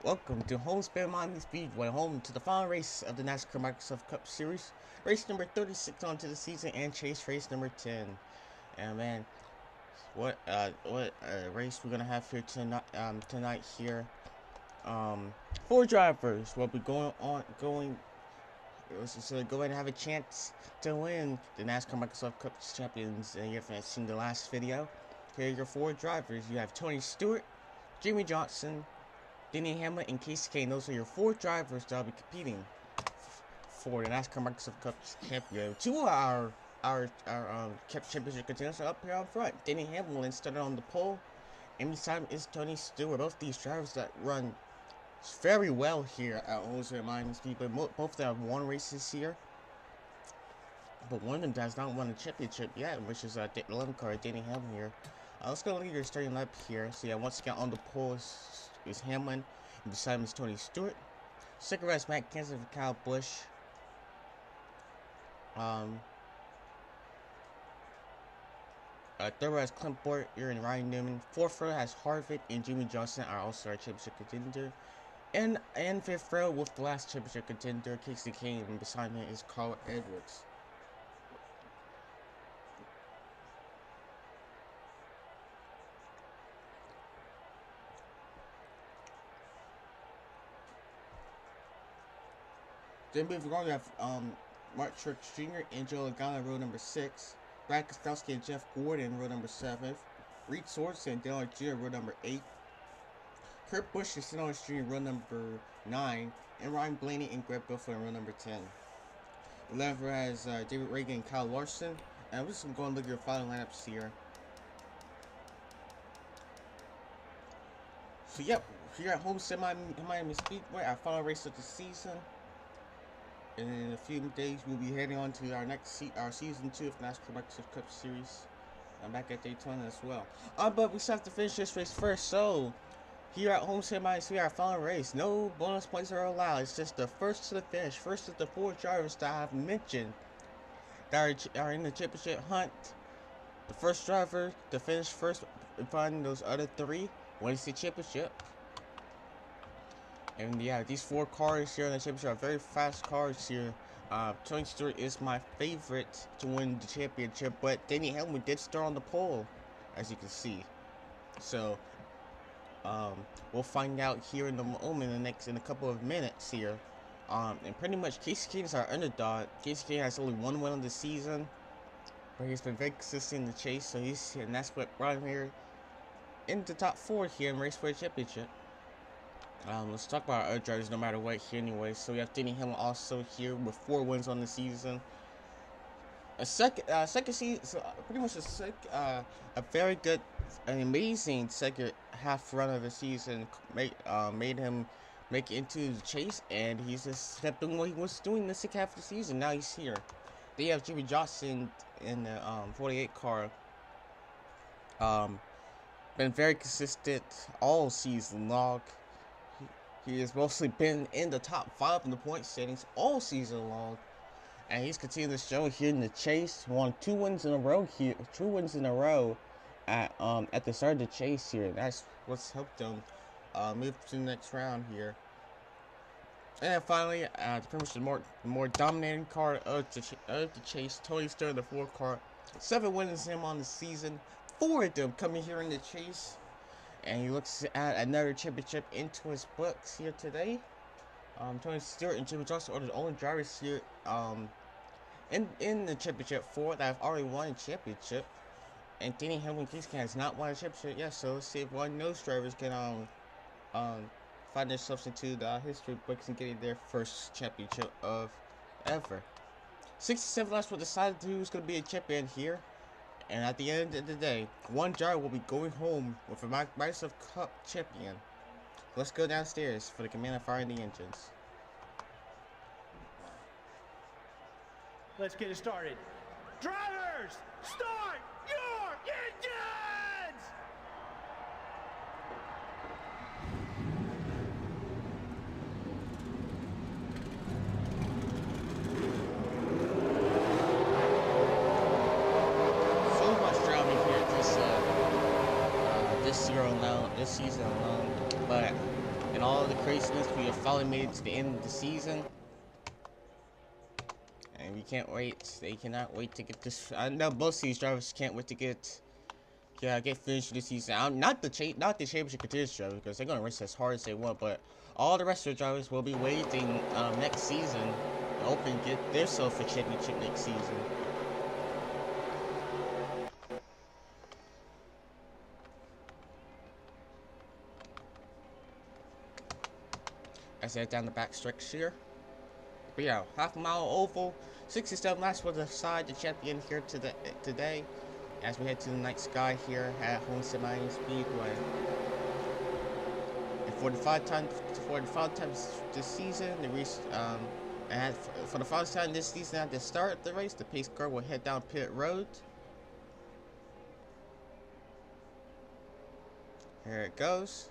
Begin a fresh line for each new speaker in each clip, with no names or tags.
Welcome to Homestead Mining Speedway, home to the final race of the NASCAR Microsoft Cup Series. Race number 36 onto the season and chase race number 10. And man, what race we're gonna have here tonight here. Four drivers will be go ahead and have a chance to win the NASCAR Microsoft Cup Champions. And you haven't seen the last video. Here are your four drivers. You have Tony Stewart, Jimmie Johnson, Denny Hamlin, and Kasey Kahne. Those are your four drivers that will be competing for the NASCAR Microsoft Cup Champion. Two of our championship contenders are up here up front. Denny Hamlin started on the pole, and beside him is Tony Stewart. Both these drivers that run very well here at Homestead Mining Speedway. Both of them have won races here, but one of them does not won a championship yet, which is 11 car Denny Hamlin here. Let's go lead your starting lap here. So yeah, once again on the pole is Hamlin, and beside him is Tony Stewart. Second row is Matt Kenseth and Kyle Busch. Third row has Clint Bowyer and Ryan Newman. Fourth row has Harvick and Jimmie Johnson are also our championship contender. And fifth row with the last championship contender, Kasey Kahne, and beside him is Carl Edwards. Then moving on, we have Truex Jr. and Logano, row number 6. Brad Keselowski and Jeff Gordon, row number 7. Reed Sorenson and Dillion Jr., row number 8. Kurt Busch and Stenhouse Jr., row number 9. And Ryan Blaney and Greg Biffle in row number 10. 11th row has David Regan and Kyle Larson. And I'm just going to go and look at your final lineups here. So yep, here at Homestead Miami Speedway, our final race of the season. And in a few days, we'll be heading on to our season 2 of NASCAR Microsoft Cup Series. I'm back at Daytona as well. But we still have to finish this race first. So here at Homestead Miami Speedway, our final race, no bonus points are allowed. It's just the first to the finish. First of the four drivers that I have mentioned that are in the championship hunt. The first driver to finish first and find those other three wins the championship. And yeah, these four cars here in the championship are very fast cars here. Tony Stewart is my favorite to win the championship, but Denny Hamlin did start on the pole, as you can see. So we'll find out here in the moment, in a couple of minutes here. And pretty much Kasey Kahne is our underdog. Kasey Kahne has only one win of the season, but he's been very consistent in the chase. So and that's what brought him here in the top 4 here in race for the championship. Let's talk about our other drivers no matter what here anyway. So we have Denny Hamlin also here with 4 wins on the season. Second season, so pretty much a very good, an amazing second half run of the season made him make it into the chase, and he's just kept doing what he was doing in the second half of the season. Now he's here. They have Jimmie Johnson in the 48 car. Been very consistent all season long. He has mostly been in the top 5 in the point standings all season long, and he's continuing to show here in the chase. Won 2 wins in a row here, 2 wins in a row at the start of the chase here. That's what's helped him move to the next round here. And then finally, pretty much the more dominating car of the chase, Tony Stewart, the 4 car, 7 wins him on the season. 4 of them coming here in the chase. And he looks at another championship into his books here today. Tony Stewart and Jimmie Johnson are the only drivers here in the championship 4 that have already won a championship. And Denny Hamlin and Kasey Kahne has not won a championship yet. So let's see if one of those drivers can find themselves into the history books and getting their first championship of ever. 67 laps will decide who's going to be a champion here. And at the end of the day, one driver will be going home with a Microsoft Cup champion. Let's go downstairs for the command of firing the engines.
Let's get it started. Drivers, start your engines!
This season alone, but and all the craziness. We have finally made it to the end of the season. And we can't wait. They cannot wait to get this. I know both of these drivers can't wait to get finished this season. Not the championship contenders drivers, because they're gonna race as hard as they want. But all the rest of the drivers will be waiting next season to hoping get themselves a championship next season. As I head down the back stretch here. But yeah, half-mile oval, 67 laps will decide the champion here today. As we head to the night sky here at Homestead Mining Speedway. And for the five times this season, for the first time this season at the start of the race, the pace car will head down pit road. Here it goes.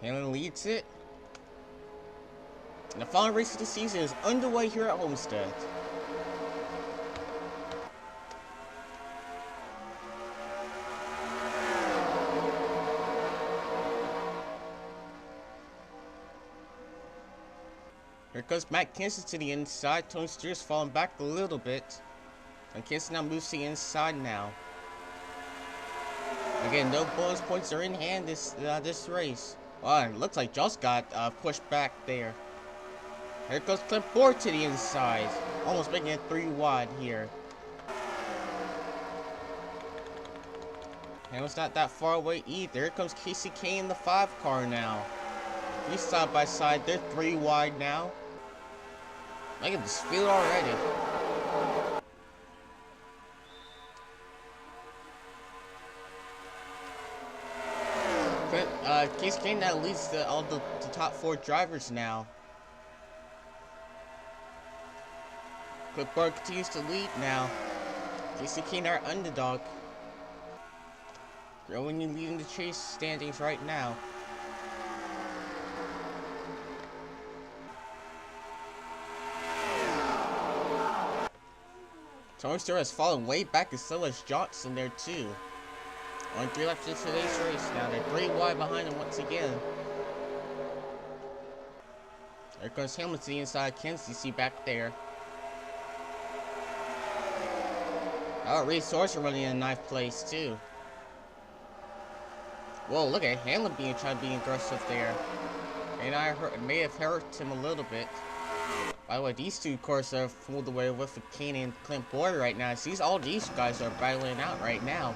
Hamlin leads it. And the final race of the season is underway here at Homestead. Here comes Matt Kenseth to the inside. Tony Stewart's falling back a little bit. And Kenseth now moves to the inside now. Again, no bonus points are in hand this race. Well, it looks like Josh got pushed back there. Here goes Clint Bowyer to the inside. Almost making it 3 wide here. Hamlin's not that far away either. Here comes Kasey Kahne in the 5 car now. He's side by side. They're 3 wide now. I can just feel it already. Kasey Kahne now leads all the top 4 drivers now. Clint Bowyer continues to lead now. Kasey Kahne our underdog. Growing and leading the chase standings right now. Tony Stewart has fallen way back, and so has Johnson there too. Only 3 laps into today's race now. They're 3 wide behind him once again. There comes Hamlin to the inside. Kenseth, you see back there. Oh, Reed Sorenson running in 9th place too. Whoa, look at Hamlin trying to be aggressive there. And it may have hurt him a little bit. By the way, these 2 cars are pulled away with Kahne and Clint Bowyer right now. See, all these guys are battling out right now.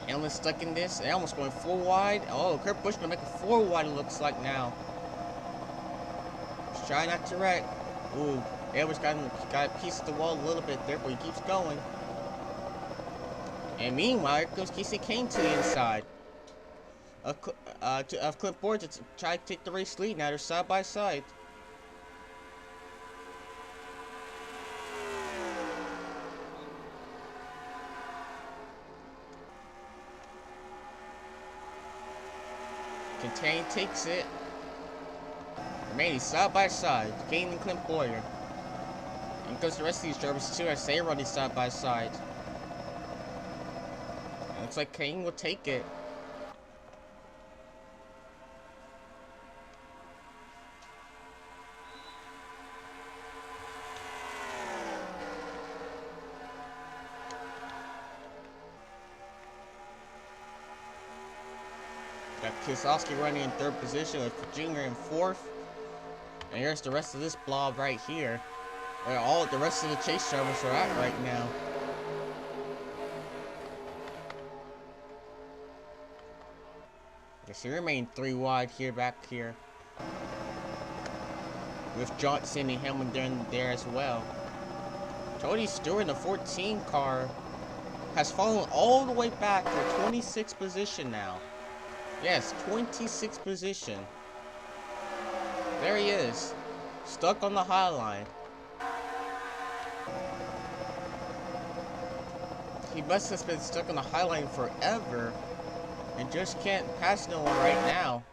Hamlin's stuck in this. They're almost going 4 wide. Oh, Kurt Busch gonna make a 4 wide, it looks like now. Just try not to wreck. Ooh, Edwards got a piece of the wall a little bit there, but he keeps going. And meanwhile, here goes Kasey Kahne to the inside of Clint Bowyer to try to take the race lead. Now they're side by side. Contain takes it. Remaining side by side, Kahne and Clint Bowyer. And goes the rest of these drivers too, as they running side by side. And looks like Kahne will take it. Got Keslowski running in 3rd position with Jr. in 4th. And here's the rest of this blob right here, where all the rest of the chase drivers are at right now. So remain 3 wide here, back here. With Johnson and Hamlin there as well. Tony Stewart in the 14 car has fallen all the way back to 26th position now. Yes, 26th position. There he is, stuck on the high line. He must have been stuck on the high line forever and just can't pass no one right now.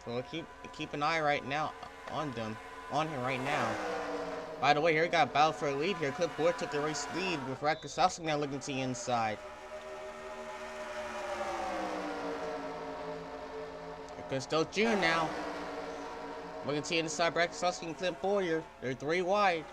So we'll keep an eye right now on him right now. By the way, here we got a battle for a lead here. Clint Bowyer took the race lead with Keslowski now looking to the inside. Here comes Stenhouse Jr. now. Looking to the inside, Keslowski and Clint Bowyer. They're 3 wide.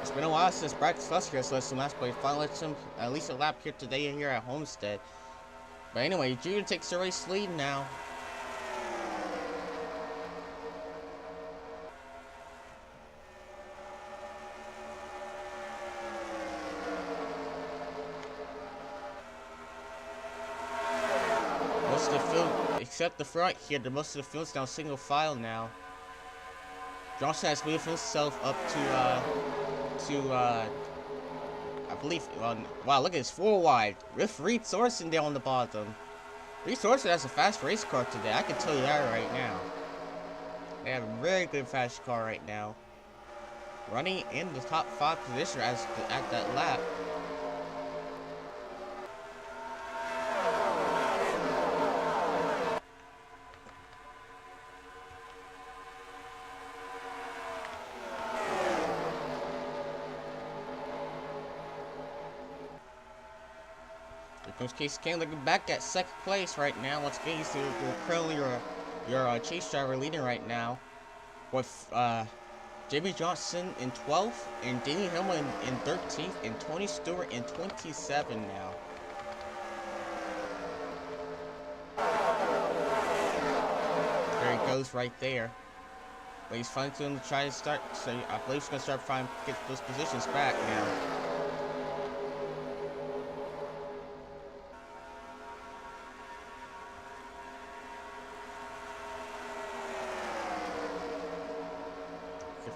It's been a while since Keslowski has led some last place. Finally lets him at least a lap here today here at Homestead. But anyway, Jr. takes the race lead now. Most of the field, except the front here, most of the field's down single file now. Johnson has moved himself up to I believe, wow, look at this 4 wide. With Reed Sorenson down on the bottom. Reed Sorenson has a fast race car today, I can tell you that right now. They have a very good fast car right now. Running in the top 5 position at that lap. Here comes Kasey Kahne looking back at 2nd place right now. Once again, he's currently your chase driver leading right now. With Jimmie Johnson in 12th and Denny Hamlin in 13th and Tony Stewart in 27 now. There he goes right there. But he's finally going to try to start, so I believe he's going to start trying to get those positions back now.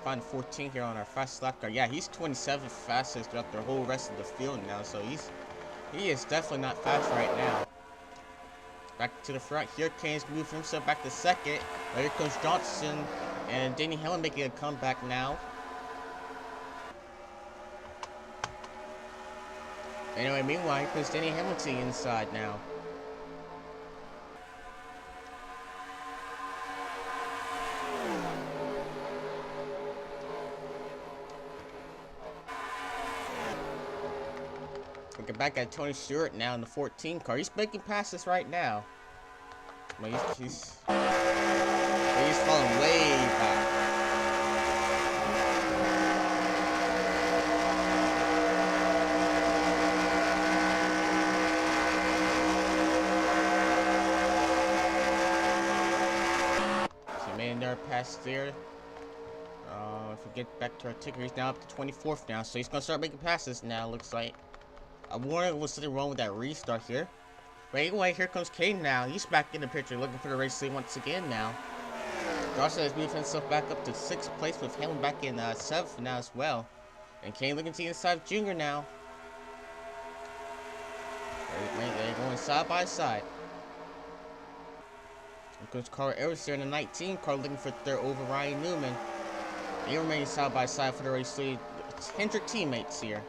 Find 14 here on our fast lap car. Yeah, he's 27th fastest throughout the whole rest of the field now, so he is definitely not fast right now. Back to the front here, Kahne's moved himself back to 2nd. But here comes Johnson and Denny Hamlin making a comeback now. Anyway, meanwhile, here comes Denny Hamlin to the inside now. Looking back at Tony Stewart now in the 14 car. He's making passes right now. But he's falling way back. So he made another pass there. If we get back to our ticker, he's now up to 24th now. So he's going to start making passes now, looks like. I wonder what's something wrong with that restart here. But anyway, here comes Kahne now. He's back in the picture looking for the race lead once again now. Johnson has moved himself back up to 6th place with Hamlin back in 7th now as well. And Kahne looking to the inside of Jr. now. They're going side by side. Here comes Carl Edwards there in the 19 car looking for 3rd over Ryan Newman. They remain side by side for the race lead. Hendrick teammates here.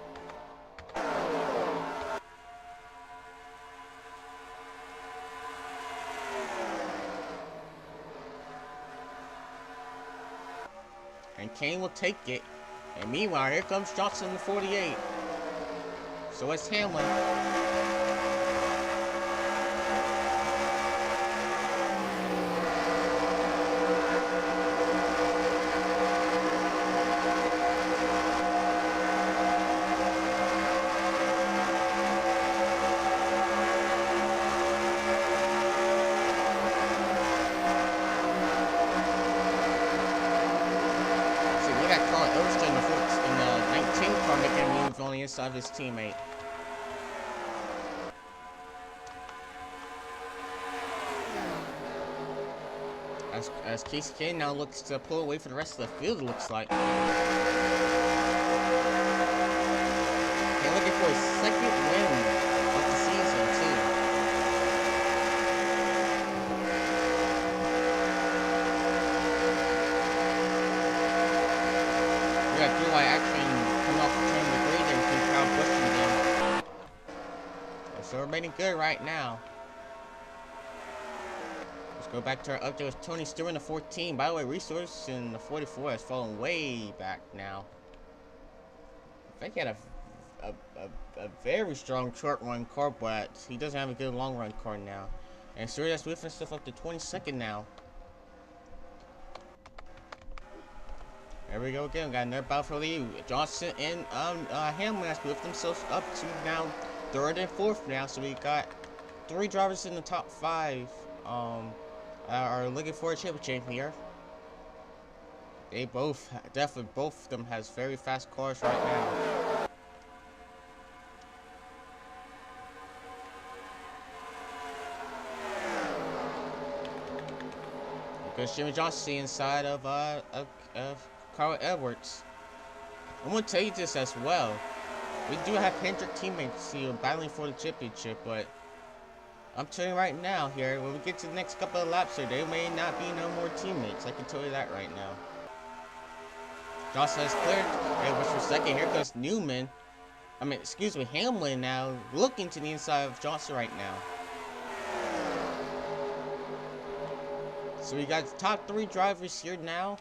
And Kahne will take it. And meanwhile, here comes Johnson in 48. So it's Hamlin. On the inside of his teammate. As Kasey Kahne now looks to pull away for the rest of the field, it looks like. They're looking for his 2nd win of the season, too. got Dillion actually coming off the turn of the green there between Kyle Busch and them. So we're remaining good right now. Let's go back to our update with Tony Stewart in the 14. By the way, Resource in the 44 has fallen way back now. I think he had a very strong short run car, but he doesn't have a good long run car now. And Stewart has moved himself up to 22nd now. There we go again. Got another battle for the lead. Johnson and Hamlin has moved themselves up to now 3rd and 4th now. So we got 3 drivers in the top 5 are looking for a championship here. They both, definitely both of them has very fast cars right now. Because Jimmie Johnson inside of Carl Edwards. I'm gonna tell you this as well. We do have Hendrick teammates here battling for the championship, but I'm telling you right now here, when we get to the next couple of laps here, there may not be no more teammates. I can tell you that right now. Johnson has cleared Edwards for second. Here comes Newman. Hamlin now looking to the inside of Johnson right now. So we got the top 3 drivers here now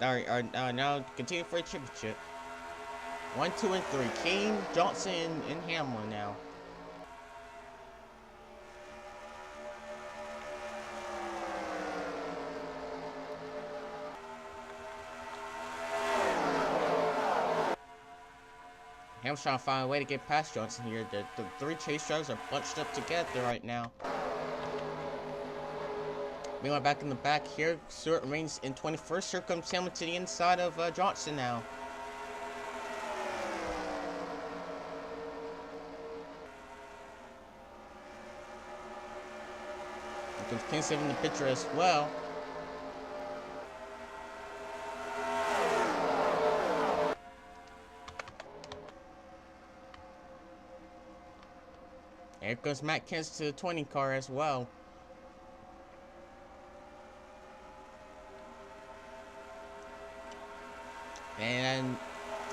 are now continuing for a championship. 1, 2, and 3. Kahne, Johnson, and Hamlin now. Hamlin's trying to find a way to get past Johnson here. The 3 chase drivers are bunched up together right now. Meanwhile, back in the back here, Stewart remains in 21st. Here comes Hamlin to the inside of Johnson now. Here comes Kenseth in the picture as well. And here comes Matt Kenseth to the 20 car as well. And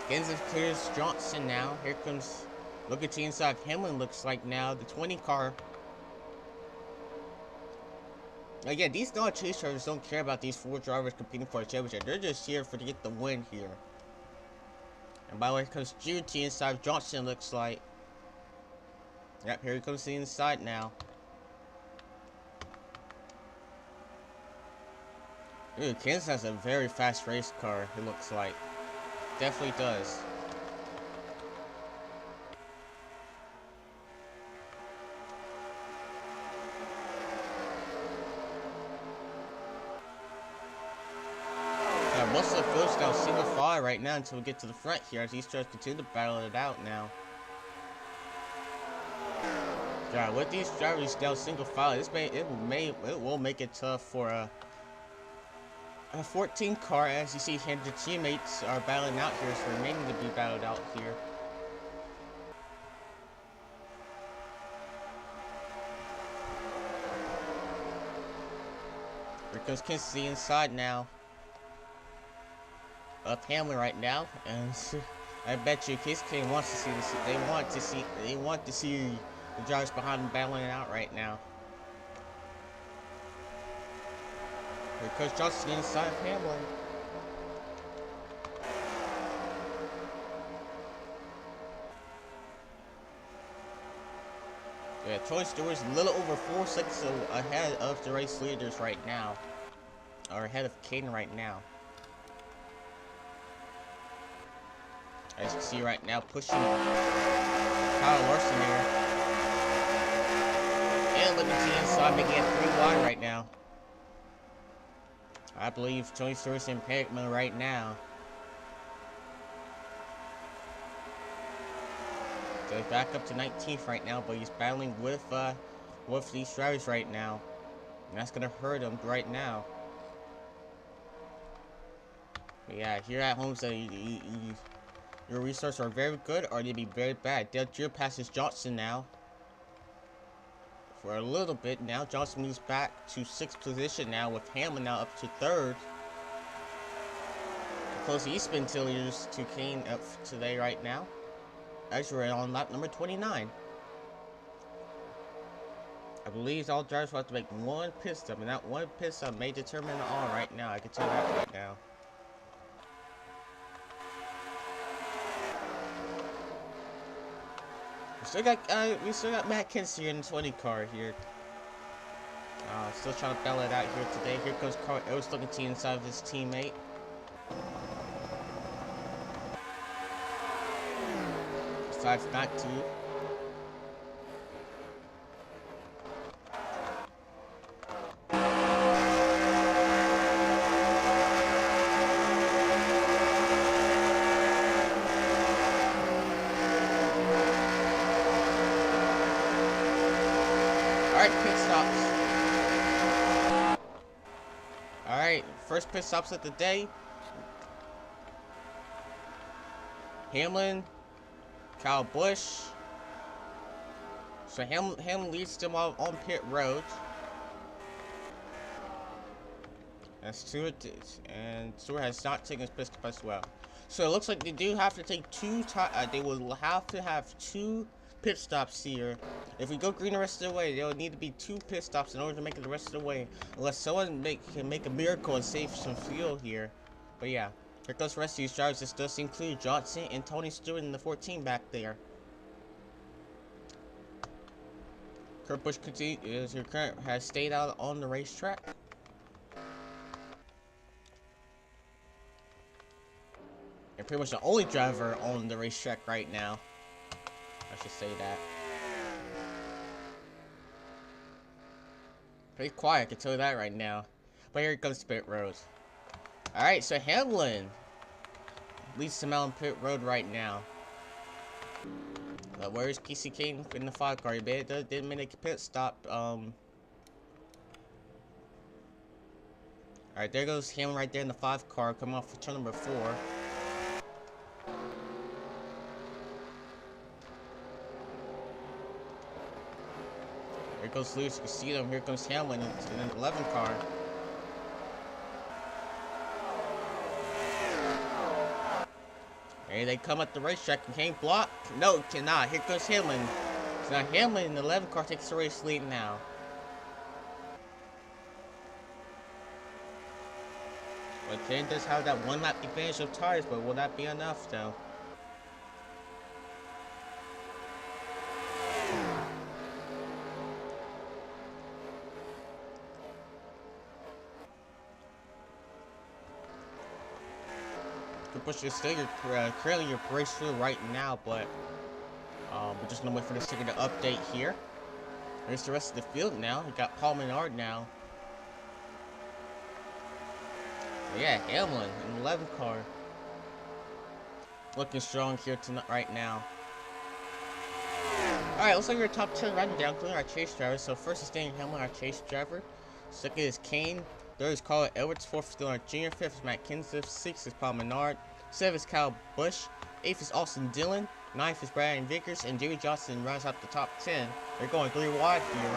Kenseth clears Johnson now. Here comes, look at the inside of Hamlin, looks like now, the 20 car. Again, these non-chase drivers don't care about these 4 drivers competing for a championship. They're just here to get the win here. And by the way, here comes Stewart to the inside of Johnson, looks like. Yep, here he comes to the inside now. Ooh, Kenseth has a very fast race car, it looks like. Definitely does. Most of the field's now single file right now until we get to the front here as these tries continue to battle it out now. Yeah, with these drivers now single file, it will make it tough for a 14 car. As you see, Hendrick teammates are battling out here, so remaining to be battled out here. Here comes Kenseth inside now. Up Hamlin right now, and I bet you Kasey Kahne wants to see this. They want to see the drivers behind them battling it out right now. Here comes Johnson inside Hamlin. Yeah, Troy Stewart's a little over 4 seconds ahead of the race leaders right now, or ahead of Kahne right now. As you can see right now, pushing Kyle Larson here. And looking to the inside, making it 3 wide right now. I believe Tony Stewart's in panic mode right now. So he's back up to 19th right now, but he's battling with these drivers right now. And that's gonna hurt him right now. But yeah, here at home, so your resources are very good or they be very bad. Dillion passes Johnson now. For a little bit now, Johnson moves back to 6th position now with Hamlin now up to 3rd. close the East Spin leaders to Kahne up today right now. As we're on lap number 29. I believe all drivers will have to make one pit stop, and that one pit stop may determine it all right now. I can tell that right now. We still got Matt Kenseth here in the 20 car here. Still trying to battle it out here today. Here comes Carl Edwards looking to the inside of his teammate. Decides not to. Alright, pit stops. Alright, first pit stops of the day. Hamlin, Kyle Busch. So Hamlin leads them on pit road. And Stewart has not taken his pit stop as well. So it looks like they do have to take they will have to have 2 pit stops here. If we go green the rest of the way, there will need to be 2 pit stops in order to make it the rest of the way. Unless someone can make a miracle and save some fuel here. But yeah, here goes the rest of these drivers. This does include Johnson and Tony Stewart in the 14 back there. Kurt Busch has stayed out on the racetrack. And pretty much the only driver on the racetrack right now. I should say that. Pretty quiet, I can tell you that right now. But here comes pit road. Alright, so Hamlin leads them out on pit road right now. Where's Kasey Kahne in the 5 car? He didn't make a pit stop. Alright, there goes Hamlin right there in the 5 car, coming off of turn number 4. Here goes Lewis, you can see them. Here comes Hamlin in an 11 car. Here they come at the racetrack and can't block. No, cannot. Here goes Hamlin. So now Hamlin in the 11 car takes the race lead now. But Kahne does have that 1 lap advantage of tires, but will that be enough though? Busch is still currently your race through right now, but we're just gonna wait for this ticker to update here. There's the rest of the field now. We got Paul Menard now. But yeah, Hamlin in the 11 car, looking strong here tonight right now. All right, looks like we're top 10 running down, including our chase driver. So first is Denny Hamlin, our chase driver. Second is Kahne. Third is Carl Edwards. Fourth is Earnhardt Jr. Fifth is Matt Kenseth. Sixth is Paul Menard. Seventh is Kyle Busch. Eighth is Dillion. Ninth is Brandon Vickers. And Jimmie Johnson runs out the top 10. They're going 3 wide here.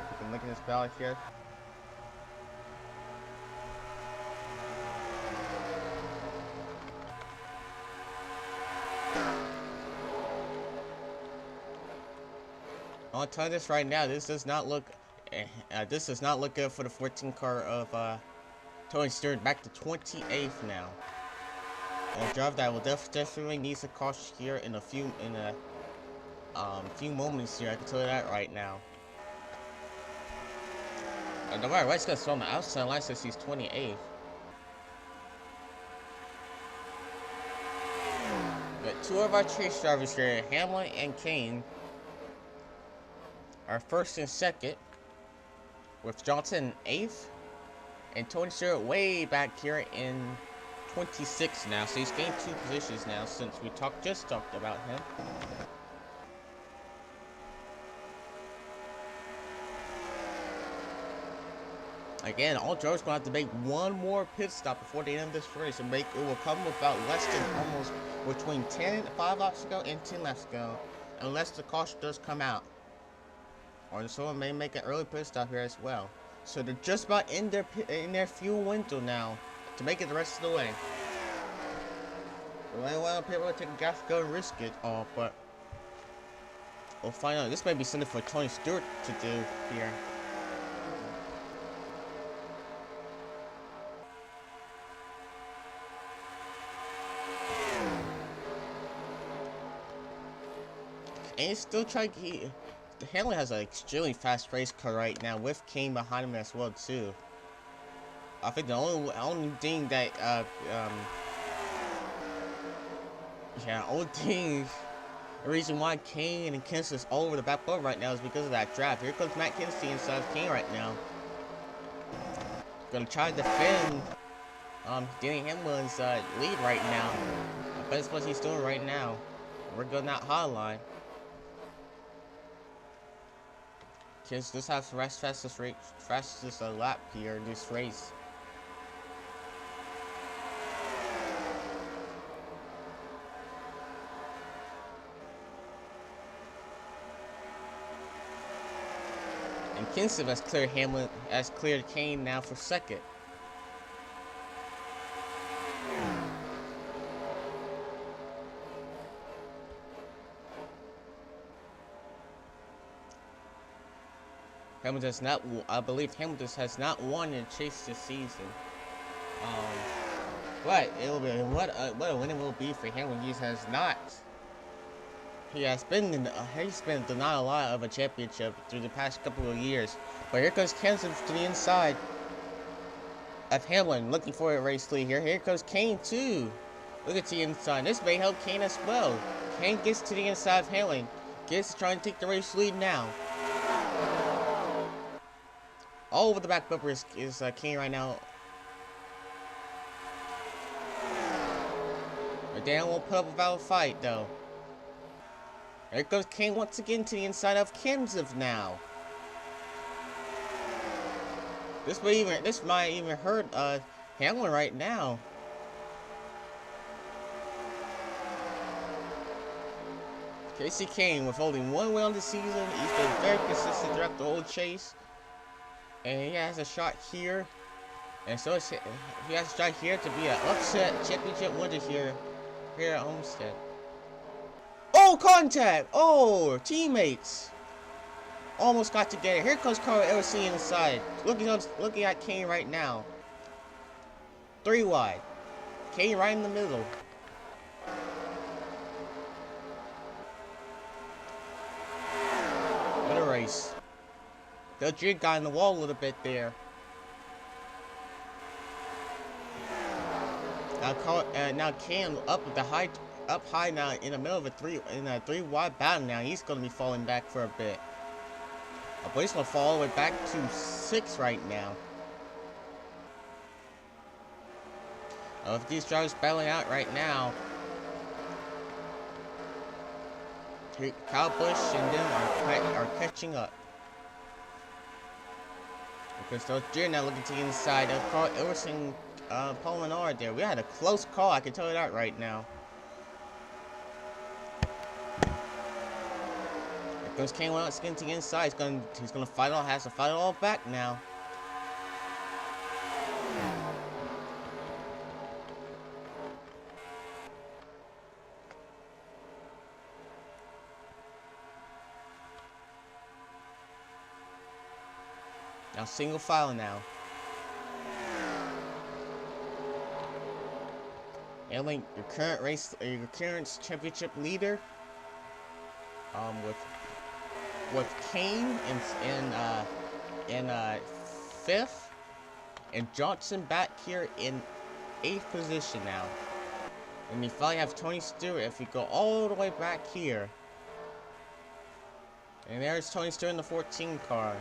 You can look at this ballot here. I'll tell you this right now. This does not look good for the 14 car of Tony Stewart, back to 28th now. And a driver that will definitely needs a caution here in a few moments here. I can tell you that right now. No matter what, it's gonna slow on the outside line since he's 28th. But 2 of our chase drivers here, Hamlin and Kahne, are first and second, with Johnson in 8th, and Tony Stewart way back here in 26th now. So he's gained 2 positions now since we just talked about him. Again, all drivers gonna have to make 1 more pit stop before they end this race, and it will come without less than almost between 5 laps to go and 10 laps to go, unless the caution does come out. Or someone may make an early pit stop here as well. So they're just about in their fuel window now. to make it the rest of the way. Well, people will take a gas go and risk it, but we'll find out. This may be something for Tony Stewart to do here. And he's still trying. Hamlin has an extremely fast race car right now, with Kahne behind him as well too. I think the only thing that the reason why Kahne and Kenseth is all over the back row right now is because of that draft. Here comes Matt Kenseth inside of Kahne right now. Gonna try to defend Denny Hamlin's lead right now. I bet it's what he's doing right now. We're going that hotline. Kenseth just has the fastest lap here in this race. And Kenseth has cleared Kahne now for second. Hamilton does not. I believe Hamilton has not won in Chase this season. But it will be what a win it will be for Hamilton. He has not. He has been denied a lot of a championship through the past couple of years. But here comes Kenseth to the inside of Hamlin, looking for a race lead here. Here comes Kahne too. Look at the inside. This may help Kahne as well. Kahne gets to the inside of Hamlin. Gets to try and take the race lead now. All over the back bumper is Kahne right now. But Dan won't put up a valid fight though. There goes Kahne once again to the inside of Kenseth now. This might even hurt Hamlin right now. Kasey Kahne with only one win on the season. He's been very consistent throughout the whole chase. And he has a shot here. And so he has a shot here to be an upset championship winner here at Homestead. Oh, contact! Oh, teammates! Almost got together. Here comes Carl Ellison inside. Looking at Kahne right now. 3 wide. Kahne right in the middle. What a race. The jig got in the wall a little bit there. Now Kahne up high now in the middle of a 3 wide battle now. He's gonna be falling back for a bit. But he's gonna fall all the way back to 6 right now. If these drivers battling out right now, Kyle Busch and them are catching up. Stenhouse Jr. now looking to the inside of Carl Ellison, Paul Menard there. We had a close call, I can tell you that right now. There goes Kahne once again to the inside. He's gonna fight all, has to fight it all back now. Now single file now. Ailing your current championship leader. With Kahne in 5th, and Johnson back here in 8th position now. And you finally have Tony Stewart if you go all the way back here. And there's Tony Stewart in the 14 car.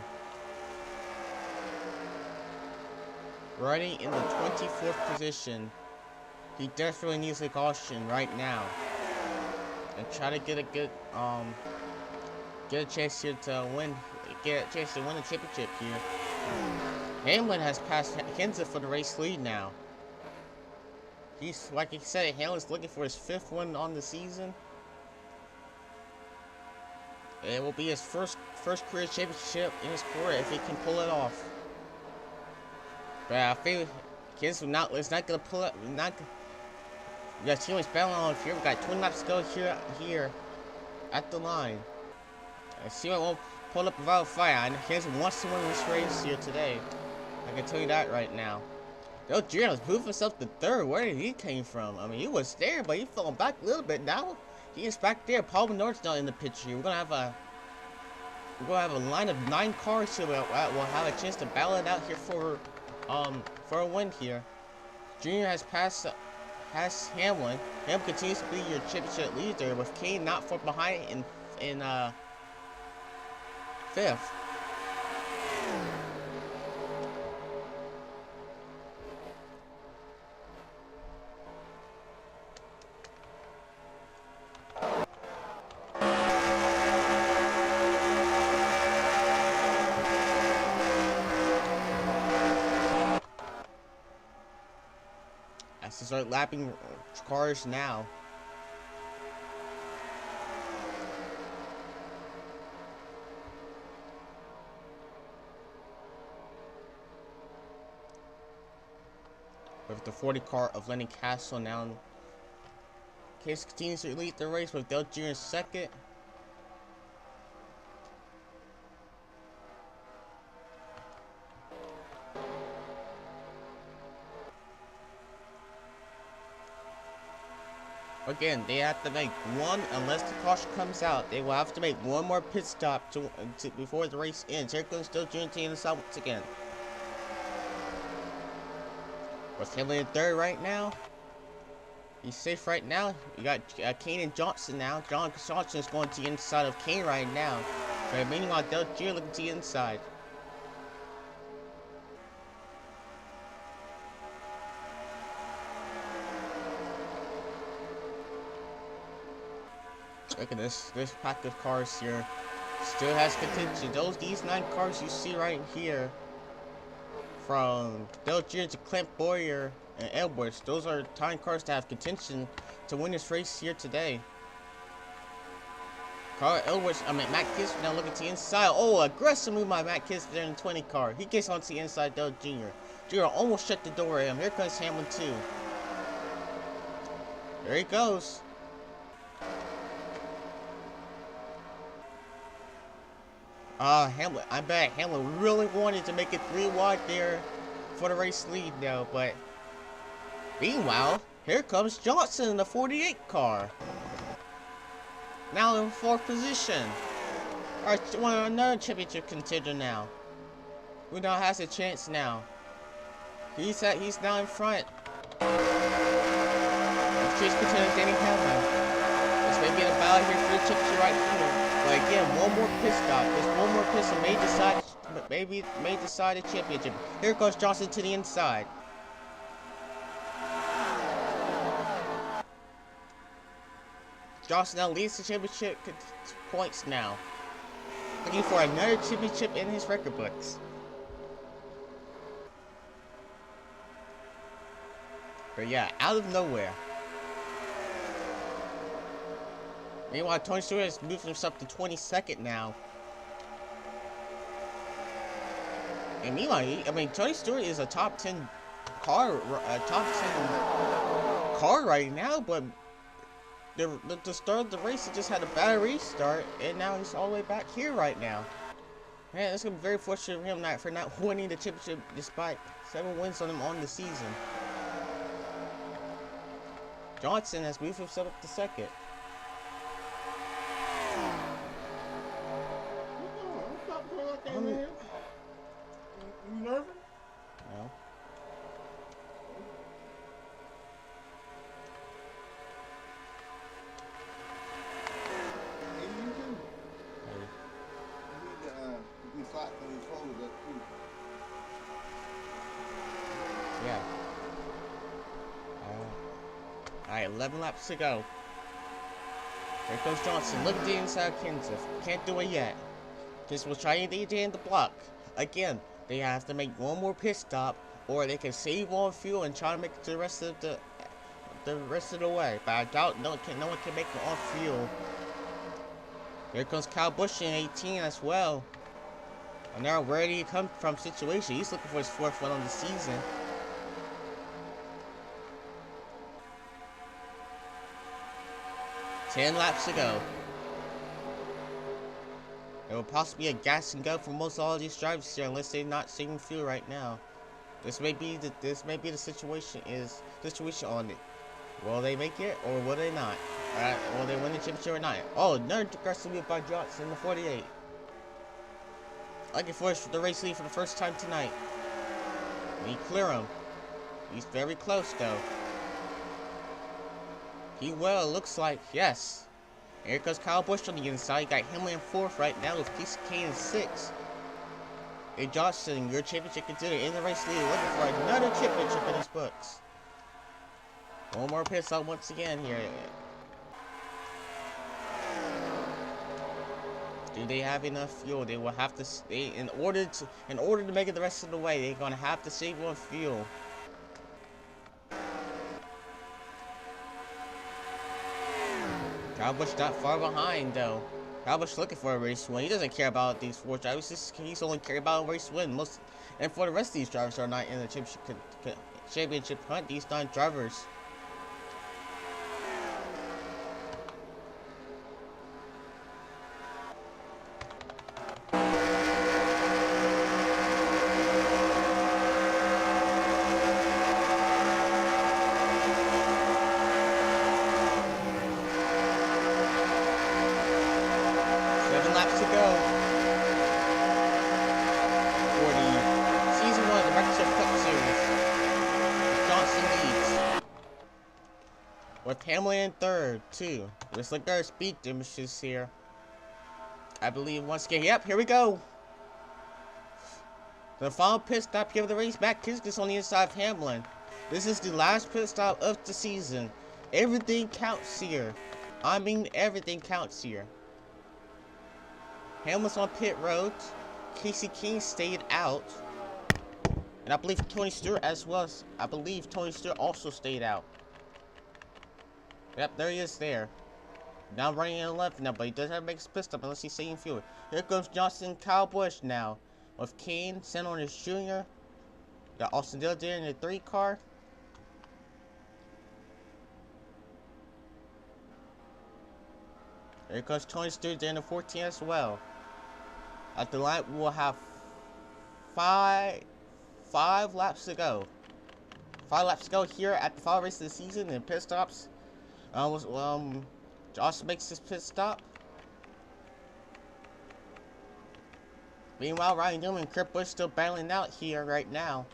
Riding in the 24th position. He desperately needs a caution right now. And try to get a good get a chance here to win the championship here. Hamlin has passed Kenseth for the race lead now. He's, like he said, Hamlin's looking for his 5th win on the season. It will be his first career championship in his career if he can pull it off. But I feel Kenseth not. It's not gonna pull up. Not. We got too much battle on here. We got 20 laps to go here at the line. Stewart won't pull up without fire. I know Kenseth wants to win this race here today. I can tell you that right now. Dale Jr. was moving himself to third. Where did he came from? I mean, he was there, but he fell back a little bit. Now he is back there. Paul Menard's not in the picture here. We're gonna have a line of 9 cars here. We'll have a chance to battle it out here for a win here. Junior has passed Hamlin. Hamlin continues to be your championship leader with Kahne not far behind in 5th. To start lapping cars now. With the 40 car of Lenny Castle now. Kasey continues to lead the race with Dale Jr. in 2nd. Again, they have to make one, unless the caution comes out, they will have to make one more pit stop before the race ends. Here goes Dale Jr. in the side once again. What's Hamlin in 3rd right now? He's safe right now. You got Kahne and Johnson now. Johnson is going to the inside of Kahne right now. But meanwhile, Dale Jr. looking to the inside. Look at this pack of cars here. Still has contention. These 9 cars you see right here, from Dale Jr. to Clint Bowyer and Edwards, those are 9 cars that have contention to win this race here today. Matt Kenseth now looking to the inside. Oh, aggressive move by Matt Kenseth there in the 20 car. He gets onto the inside Dale Jr. Jr. almost shut the door at him. Here comes Hamlin too. There he goes. Hamlin, I bet Hamlin really wanted to make it 3 wide there for the race lead now, but meanwhile, here comes Johnson in the 48 car. Now in 4th position. Alright, another championship contender now. Who now has a chance now? He's now in front. Chase contender Denny Hamlin. This may be a battle here for the championship right here. But again, one more pit stop. There's one more pit stop may decide the championship. Here goes Johnson to the inside. Johnson now leads the championship points now. Looking for another championship in his record books. But yeah, out of nowhere. Meanwhile, Tony Stewart has moved himself to 22nd now. And meanwhile, Tony Stewart is a top 10 car right now, but the start of the race, he just had a bad restart, and now he's all the way back here right now. Man, it's gonna be very fortunate for him for not winning the championship despite 7 wins on him on the season. Johnson has moved himself up to 2nd.
You nervous?
No. Yeah. Alright, 11 laps to go. There goes Johnson. Look at the inside of Kenseth. Can't do it yet. Kenseth will try to in the block. Again, they have to make one more pit stop, or they can save on fuel and try to make it to the rest of the way. But I doubt no one can make it on fuel. Here comes Kyle Busch in 18 as well. And now where did he come from situation? He's looking for his 4th win on the season. 10 laps to go. It will possibly be a gas and go for most all of these drivers here, unless they're not saving fuel right now. This may be the situation on it. Will they make it or will they not? Will they win the championship or not? Oh, another aggressive move by Johnson in the 48. Looking for the race lead for the first time tonight. We clear him. He's very close though. He will, looks like, yes. Here goes Kyle Busch on the inside. Got Hamlin in 4th right now with Kasey Kahne in 6th. Hey Johnson, your championship contender in the race lead, looking for another championship in his books. One more pit stop once again here. Do they have enough fuel? They will have to stay in order to make it the rest of the way. They're gonna have to save on fuel. Kyle Busch not far behind though. Kyle Busch looking for a race win. He doesn't care about these 4 drivers. He's only care about a race win. And for the rest of these drivers are not in the championship hunt. These 9 drivers. With Hamlin in 3rd, too. Looks like there are speed diminishes here. I believe once again. Yep, here we go. The final pit stop here of the race. Matt Kenseth on the inside of Hamlin. This is the last pit stop of the season. Everything counts here. I mean, everything counts here. Hamlin's on pit road. Kasey Kahne stayed out. And I believe Tony Stewart as well. I believe Tony Stewart also stayed out. Yep, there he is there. Now running in 11th now, but he doesn't have to make his pit stop unless he's saving fuel. Here comes Johnson, Kyle Busch now. With Kahne, Hornish Jr. Got Austin Dillion in the 3 car. Here comes Tony Stewart in the 14 as well. At the line, we'll have five laps to go. 5 laps to go here at the final race of the season in pit stops. Josh makes his pit stop. Meanwhile, Ryan Newman and Kurt Busch still battling out here right now.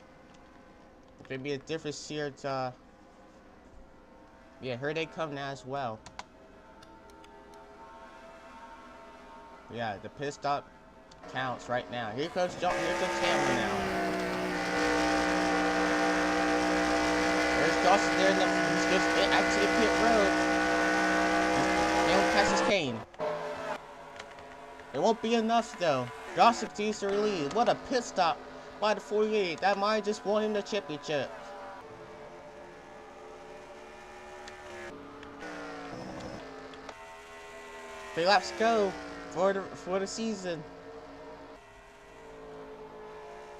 Maybe a difference here to... yeah, here they come now as well. Yeah, the pit stop counts right now. Here comes Hamlin now. There's Dawson there in the... he's just out to the pit road. Hamlin passes Kahne. It won't be enough though. Dawson continues to lead. What a pit stop by the 48. That might just won him the championship. Three laps go for the season.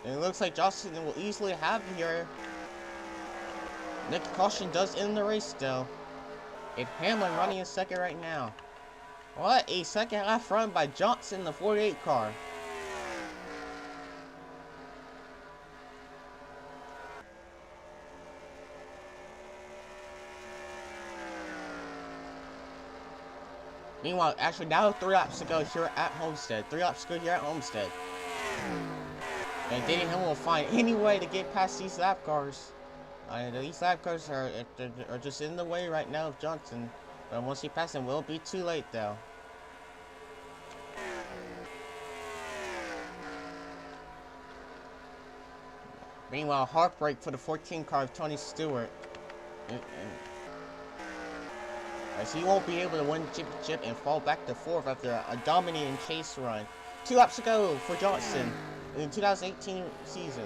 And it looks like Johnson will easily have here. Nick Caution does end the race though. And Hamlin running in 2nd right now. What a 2nd half run by Johnson in the 48 car. Meanwhile, actually now 3 laps to go here at Homestead. 3 laps to go here at Homestead. And Denny Hamlin will find any way to get past these lap cars. These lap cars are just in the way right now of Johnson. But once he passes him, will be too late though. Meanwhile, heartbreak for the 14 car of Tony Stewart. As he won't be able to win the championship and fall back to 4th after a dominating chase run. 2 laps to go for Johnson in the 2018 season.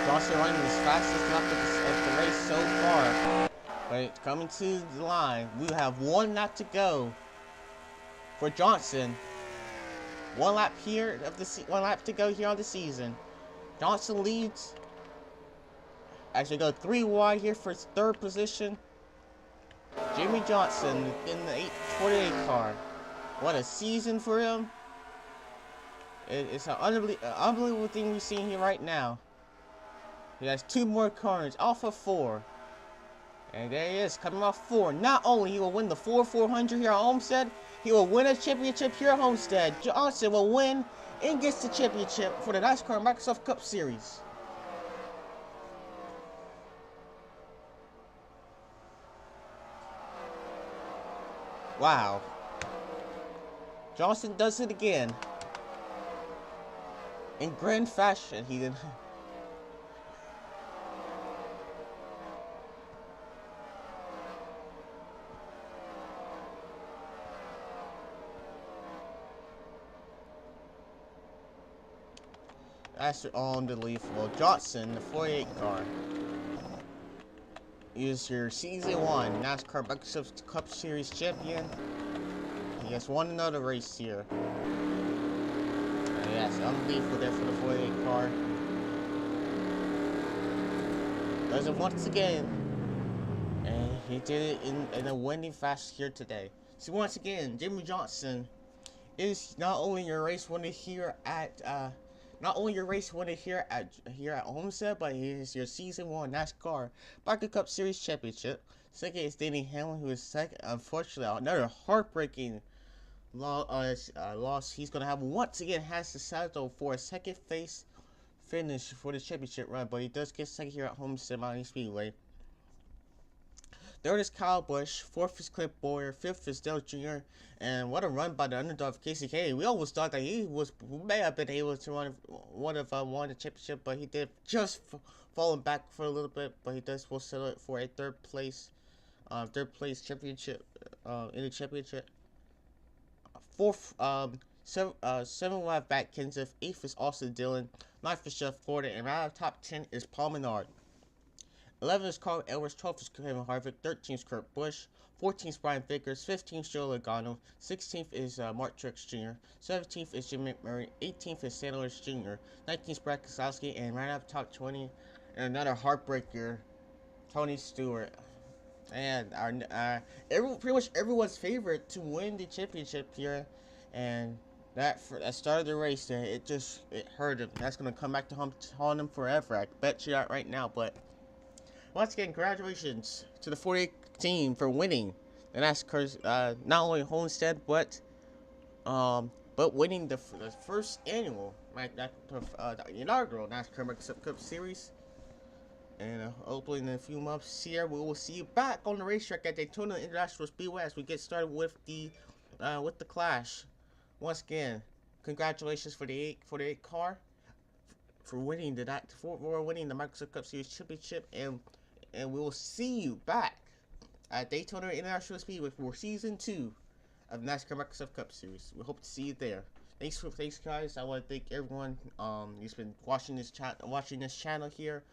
Johnson running his fastest lap of the race so far. But coming to the line, we have 1 lap to go for Johnson. One lap here of the 1 lap to go here on the season. Johnson leads. Actually, go 3 wide here for his 3rd position. Jimmie Johnson in the 848 car. What a season for him! It's an unbelievable thing we're seeing here right now. He has 2 more cars off of 4. And there he is, coming off 4. Not only he will win the 400 here at Homestead, he will win a championship here at Homestead. Johnson will win and gets the championship for the NASCAR Microsoft Cup Series. Wow. Johnson does it again. In grand fashion, he did. That's unbelievable. Johnson, the 48 car, is your Season 1 NASCAR Microsoft Cup Series champion. He has won another race here. And yes, unbelievable there for the 48 car. Does it once again. And he did it in a winning fast here today. So once again, Jimmie Johnson is not only your race winner here at here at Homestead, but he is your Season 1 NASCAR Microsoft Cup Series championship. Second is Denny Hamlin, who is second. Unfortunately, another heartbreaking loss. He's gonna have once again has to settle for a second place finish for the championship run, but he does get second here at Homestead Miami Speedway. Third is Kyle Busch, 4th is Clint Bowyer, 5th is Stenhouse Jr., and what a run by the underdog Kasey Kahne. We almost thought that he may have been able to won the championship, but he did just falling back for a little bit. But he does will settle it for a third place championship in the championship. 4th, 7 lap back Kenseth, 8th is Austin Dillion, 9th is Jeff Gordon, and right out of top 10 is Menard. 11th is Carl Edwards, 12th is Kevin Harvick, 13th is Kurt Busch, 14th is Brian Vickers, 15th is Joe Logano, 16th is Truex Jr, 17th is Jimmie McMurrary, 18th is Stenhouse Jr, 19th is Keslowski, and right up top 20, and another heartbreaker, Tony Stewart. And pretty much everyone's favorite to win the championship here, and that started the race there. It hurt him. That's gonna come back to haunt him forever. I bet you that right now. But once again, congratulations to the 48 team for winning the NASCAR's not only Homestead but winning the first annual inaugural NASCAR Microsoft Cup Series. And hopefully in a few months here, we will see you back on the racetrack at Daytona International Speedway as we get started with the clash. Once again, congratulations for the 48 car for winning the Microsoft Cup Series championship, and we will see you back at Daytona International Speedway for Season 2 of NASCAR Microsoft Cup Series. We hope to see you there. Thanks guys. I want to thank everyone who's been watching this channel here.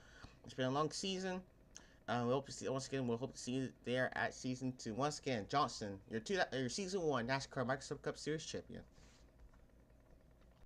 It's been a long season. We hope to see once again. We'll hope to see you there at Season 2. Once again, Johnson, your Season 1 NASCAR Microsoft Cup Series champion.